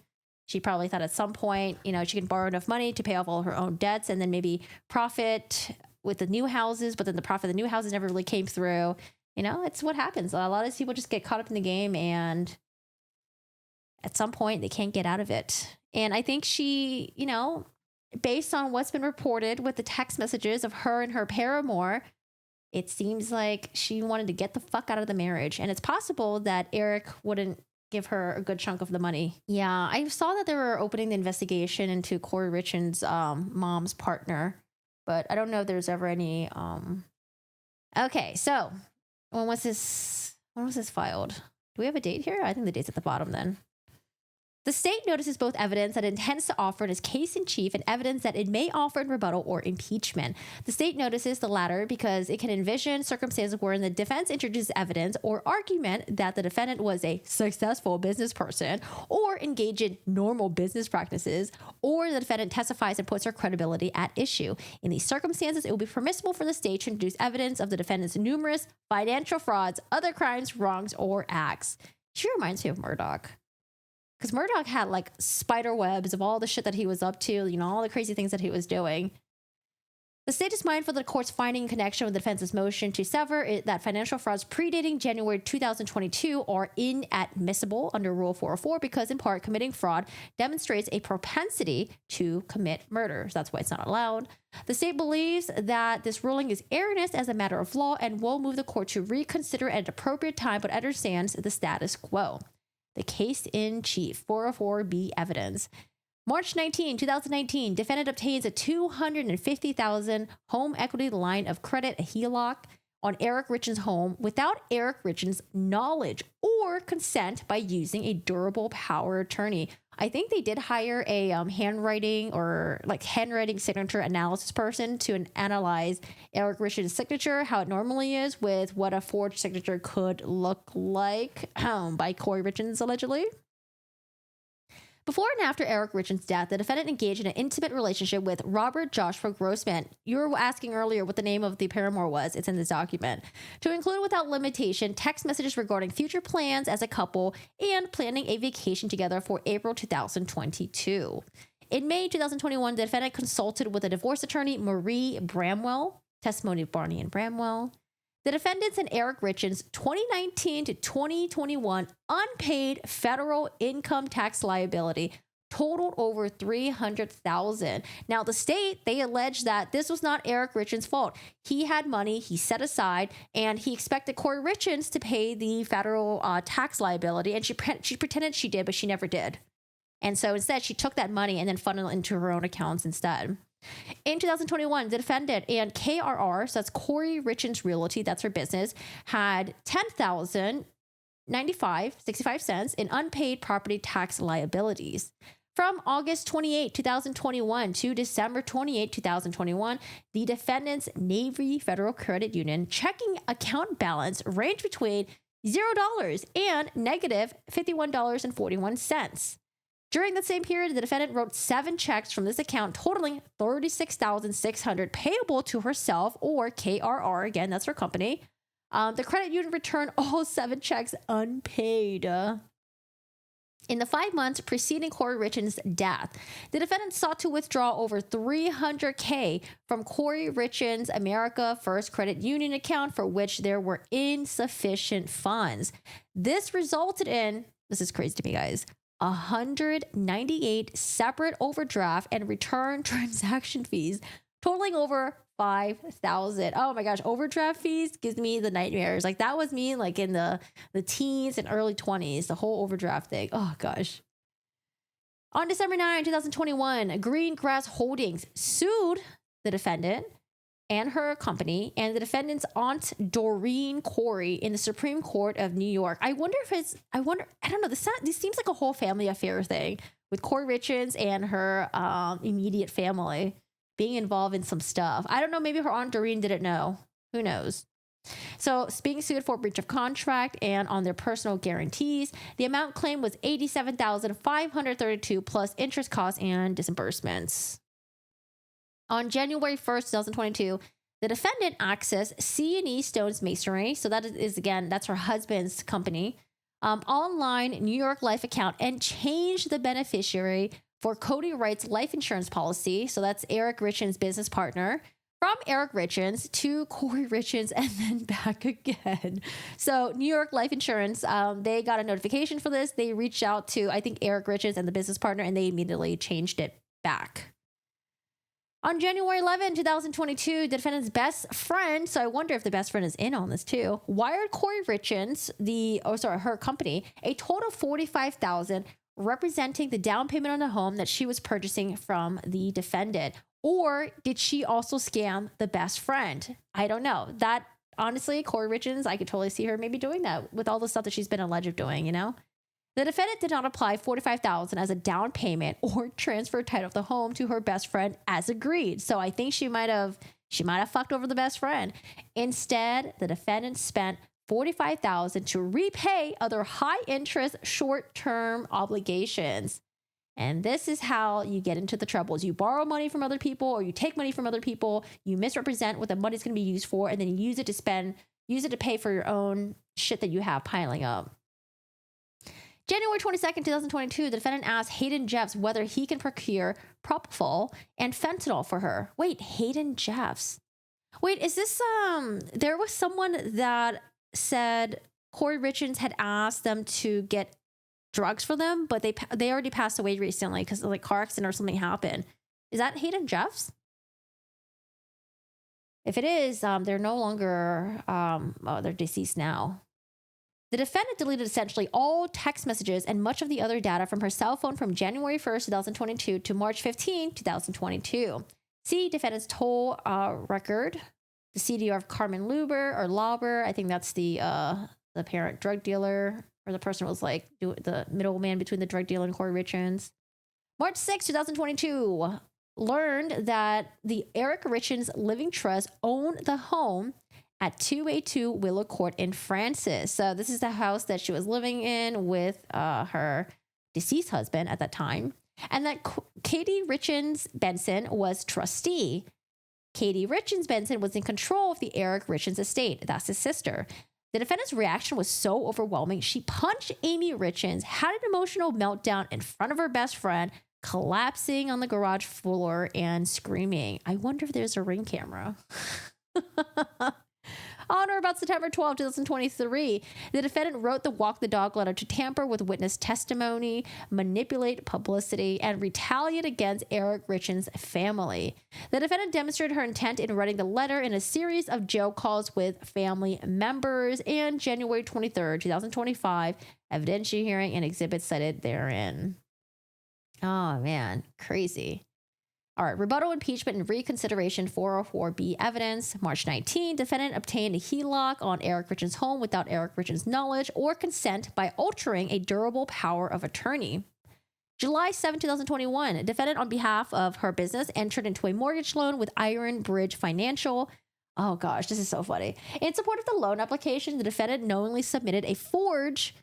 She probably thought at some point, she can borrow enough money to pay off all her own debts and then maybe profit with the new houses, but then the profit of the new houses never really came through. It's what happens. A lot of these people just get caught up in the game, and at some point they can't get out of it. And I think she, based on what's been reported with the text messages of her and her paramour, it seems like she wanted to get the fuck out of the marriage. And it's possible that Eric wouldn't give her a good chunk of the money. Yeah, I saw that they were opening the investigation into Kouri Richins' mom's partner, but I don't know if there's ever any. Okay, so when was this filed? Do we have a date here? I think the date's at the bottom then. The state notices both evidence that it intends to offer in its case in chief and evidence that it may offer in rebuttal or impeachment. The state notices the latter because it can envision circumstances wherein the defense introduces evidence or argument that the defendant was a successful business person or engaged in normal business practices, or the defendant testifies and puts her credibility at issue. In these circumstances, it will be permissible for the state to introduce evidence of the defendant's numerous financial frauds, other crimes, wrongs, or acts. She reminds me of Murdoch. Because Murdoch had like spider webs of all the shit that he was up to, all the crazy things that he was doing. The state is mindful that the court's finding in connection with the defense's motion to sever that financial frauds predating January 2022 are inadmissible under Rule 404 because, in part, committing fraud demonstrates a propensity to commit murder. So that's why it's not allowed. The state believes that this ruling is erroneous as a matter of law and will move the court to reconsider at an appropriate time, but understands the status quo. The case in chief, 404B evidence. March 19, 2019, defendant obtains a $250,000 home equity line of credit, a HELOC, on Eric Richins' home without Eric Richins' knowledge or consent by using a durable power attorney. I think they did hire a handwriting signature analysis person to analyze Eric Richins' signature, how it normally is, with what a forged signature could look like by Kouri Richins, allegedly. Before and after Eric Richins' death, the defendant engaged in an intimate relationship with Robert Joshua Grossman. You were asking earlier what the name of the paramour was. It's in this document. To include without limitation text messages regarding future plans as a couple and planning a vacation together for April 2022. In May 2021, the defendant consulted with a divorce attorney, Marie Bramwell, testimony of Barney and Bramwell. The defendants and Eric Richins' 2019 to 2021 unpaid federal income tax liability totaled over $300,000. Now, the state, they allege that this was not Eric Richins' fault. He had money he set aside, and he expected Kouri Richins to pay the federal tax liability, and she pretended she did, but she never did. And so instead, she took that money and then funneled it into her own accounts instead. In 2021, the defendant and KRR, so that's Kouri Richins Realty, that's her business, had $10,095.65 in unpaid property tax liabilities. From August 28, 2021 to December 28, 2021, the defendant's Navy Federal Credit Union checking account balance ranged between $0 and negative $51.41. During the same period, the defendant wrote 7 checks from this account totaling $36,600 payable to herself or KRR. Again, that's her company. The credit union returned all 7 checks unpaid. In the 5 months preceding Kouri Richins' death, the defendant sought to withdraw over $300K from Kouri Richins' America First Credit Union account for which there were insufficient funds. This resulted in, this is crazy to me, guys, 198 separate overdraft and return transaction fees totaling over $5,000. Oh my gosh, overdraft fees gives me the nightmares. Like that was me like in the teens and early 20s, the whole overdraft thing. Oh gosh. On December 9, 2021, Green Grass Holdings sued the defendant and her company and the defendant's aunt, Doreen Kouri, in the Supreme Court of New York. I don't know, this seems like a whole family affair thing with Kouri Richins and her immediate family being involved in some stuff. I don't know, maybe her aunt Doreen didn't know. Who knows? So, being sued for breach of contract and on their personal guarantees, the amount claimed was $87,532 plus interest costs and disbursements. On January 1st, 2022, the defendant accessed C&E Stone's Masonry. So that is, again, that's her husband's company. online New York Life account and changed the beneficiary for Kouri Richins' life insurance policy. So that's Eric Richins' business partner. From Eric Richins to Kouri Richins and then back again. So New York Life Insurance, they got a notification for this. They reached out to, I think, Eric Richins and the business partner, and they immediately changed it back. On January 11, 2022, the defendant's best friend, so I wonder if the best friend is in on this too, wired Kouri Richins, her company, a total of $45,000 representing the down payment on the home that she was purchasing from the defendant. Or did she also scam the best friend? I don't know. That, honestly, Kouri Richins, I could totally see her maybe doing that with all the stuff that she's been alleged of doing, you know? The defendant did not apply $45,000 as a down payment or transfer title of the home to her best friend as agreed. So I think she might have fucked over the best friend. Instead, the defendant spent $45,000 to repay other high-interest short-term obligations. And this is how you get into the troubles. You borrow money from other people, or you take money from other people. You misrepresent what the money's going to be used for, and then you use it to pay for your own shit that you have piling up. January 22nd, 2022, the defendant asked Hayden Jeffs whether he can procure propofol and fentanyl for her. Wait, Hayden Jeffs. Wait, is this, there was someone that said Kouri Richins had asked them to get drugs for them, but they already passed away recently because like car accident or something happened. Is that Hayden Jeffs? If it is, they're no longer, they're deceased now. The defendant deleted essentially all text messages and much of the other data from her cell phone from January 1st, 2022 to March 15, 2022. See defendant's toll record, the CDR of Carmen Lauber. I think that's the apparent drug dealer, or the person who was like the middleman between the drug dealer and Kouri Richins. March 6, 2022, learned that the Eric Richins Living Trust owned the home at 282 Willow Court in Francis. So this is the house that she was living in with her deceased husband at that time. And that Katie Richins Benson was trustee. Katie Richins Benson was in control of the Eric Richins estate. That's his sister. The defendant's reaction was so overwhelming. She punched Amy Richins, had an emotional meltdown in front of her best friend, collapsing on the garage floor and screaming. I wonder if there's a ring camera. On or about September 12, 2023, the defendant wrote the walk the dog letter to tamper with witness testimony, manipulate publicity, and retaliate against Eric Richins' family. The defendant demonstrated her intent in writing the letter in a series of jail calls with family members, and January 23, 2025, evidentiary hearing and exhibits cited therein. Oh man, crazy. All right, rebuttal, impeachment, and reconsideration 404B evidence. March 19, defendant obtained a HELOC on Eric Richins' home without Eric Richins' knowledge or consent by altering a durable power of attorney. July 7, 2021, defendant on behalf of her business entered into a mortgage loan with Iron Bridge Financial. Oh gosh, this is so funny. In support of the loan application, the defendant knowingly submitted a forged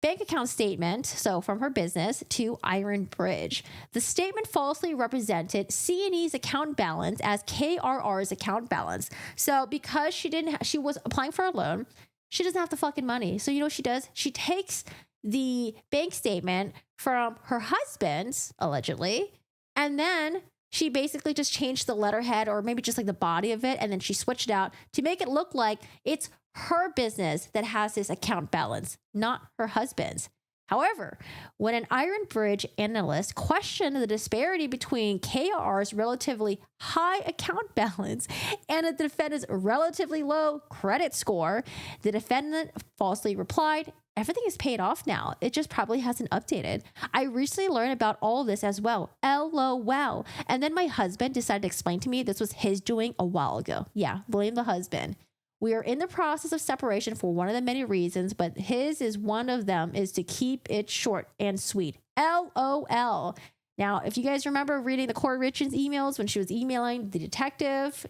bank account statement, so from her business, to Iron Bridge. The statement falsely represented C&E's account balance as KRR's account balance. So because she was applying for a loan, she doesn't have the fucking money. So you know what she does? She takes the bank statement from her husband's, allegedly, and then she basically just changed the letterhead or maybe just like the body of it, and then she switched it out to make it look like it's her business that has this account balance, not her husband's. However, when an Iron Bridge analyst questioned the disparity between KR's relatively high account balance and the defendant's relatively low credit score, the defendant falsely replied, "Everything is paid off now. It just probably hasn't updated. I recently learned about all of this as well. LOL. And then my husband decided to explain to me this was his doing a while ago." Yeah, blame the husband. "We are in the process of separation for one of the many reasons, but his is one of them is to keep it short and sweet. LOL. Now, if you guys remember reading the Kouri Richins emails when she was emailing the detective,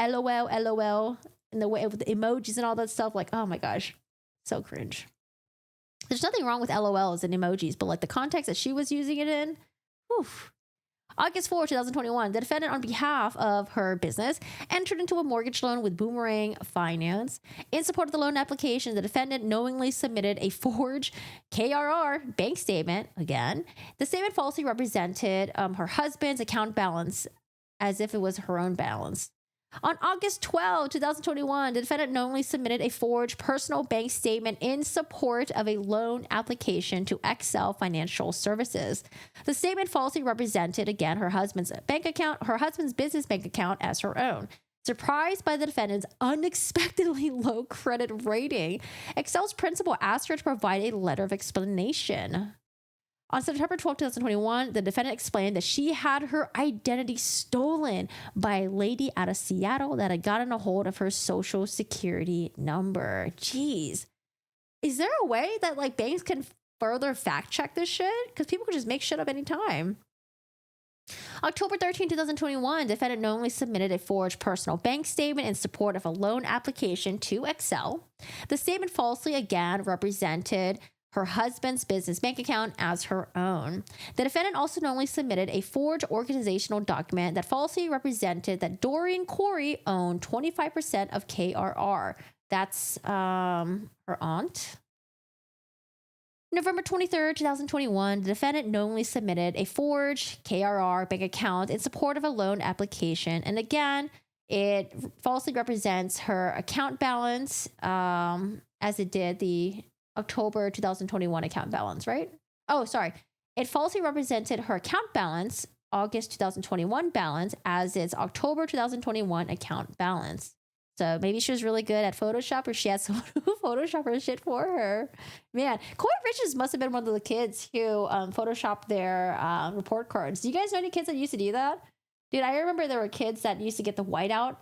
LOL, and the way with the emojis and all that stuff, like, oh my gosh, so cringe. There's nothing wrong with LOLs and emojis, but like the context that she was using it in, oof. August 4, 2021, the defendant, on behalf of her business, entered into a mortgage loan with Boomerang Finance. In support of the loan application, the defendant knowingly submitted a forged KRR bank statement. Again, the statement falsely represented her husband's account balance as if it was her own balance. On August 12, 2021, the defendant knowingly submitted a forged personal bank statement in support of a loan application to Excel Financial Services. The statement falsely represented, again, her husband's business bank account as her own. Surprised by the defendant's unexpectedly low credit rating, Excel's principal asked her to provide a letter of explanation. On September 12, 2021, the defendant explained that she had her identity stolen by a lady out of Seattle that had gotten a hold of her social security number. Jeez. Is there a way that like banks can further fact check this shit? Because people can just make shit up anytime. October 13, 2021, the defendant knowingly submitted a forged personal bank statement in support of a loan application to Excel. The statement falsely again represented her husband's business bank account as her own. The defendant also knowingly submitted a forged organizational document that falsely represented that Doreen Kouri owned 25% of KRR. That's her aunt. November 23rd, 2021, the defendant knowingly submitted a forged KRR bank account in support of a loan application. And again, it falsely represents her account balance as it did the October 2021 account balance, right? Oh, sorry. It falsely represented her account balance, August 2021 balance, as its October 2021 account balance. So maybe she was really good at Photoshop, or she had someone who Photoshop her shit for her. Man, Kouri Richins must have been one of the kids who Photoshopped their report cards. Do you guys know any kids that used to do that? Dude, I remember there were kids that used to get the whiteout,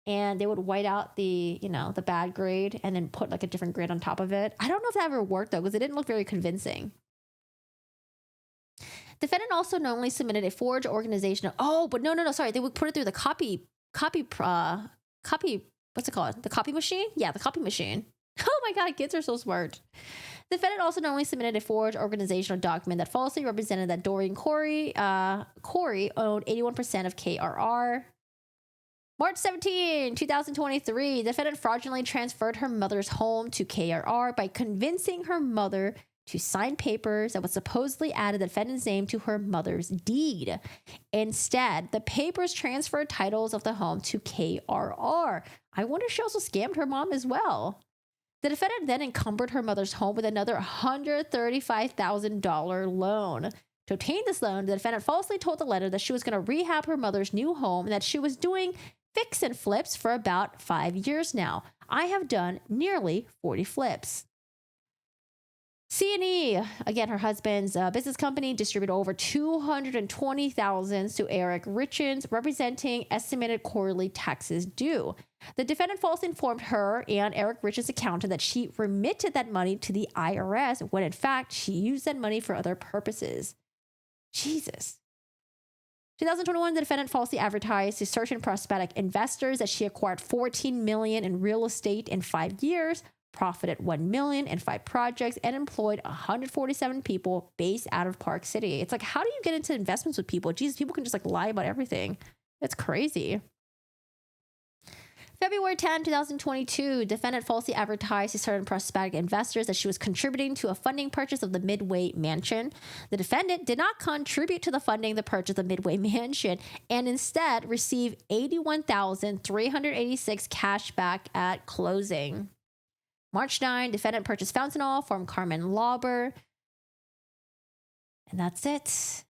and they would white out the, the bad grade and then put like a different grade on top of it. I don't know if that ever worked though, because it didn't look very convincing. Defendant also knowingly submitted a forged organizational. Oh, but no, sorry. They would put it through the copy, what's it called? The copy machine? Yeah, the copy machine. Oh my God, kids are so smart. The defendant also knowingly submitted a forged organizational document that falsely represented that Doreen Kouri owned 81% of KRR. March 17, 2023, the defendant fraudulently transferred her mother's home to KRR by convincing her mother to sign papers that would supposedly add the defendant's name to her mother's deed. Instead, the papers transferred titles of the home to KRR. I wonder if she also scammed her mom as well. The defendant then encumbered her mother's home with another $135,000 loan. To obtain this loan, the defendant falsely told the lender that she was going to rehab her mother's new home and that she was doing fix and flips for about 5 years now. I have done nearly 40 flips. C&E, again, her husband's business company, distributed over $220,000 to Kouri Richins, representing estimated quarterly taxes due. The defendant falsely informed her and Kouri Richins' accountant that she remitted that money to the IRS when in fact she used that money for other purposes. Jesus. 2021, the defendant falsely advertised to certain prospective investors that she acquired $14 million in real estate in 5 years, profited $1 million in 5 projects, and employed 147 people based out of Park City. It's like, how do you get into investments with people? Jesus, people can just like lie about everything. It's crazy. February 10, 2022, defendant falsely advertised to certain prospective investors that she was contributing to a funding purchase of the Midway Mansion. The defendant did not contribute to the funding the purchase of the Midway Mansion and instead received $81,386 cash back at closing. March 9, defendant purchased Fountainall from Carmen Lauber. And that's it.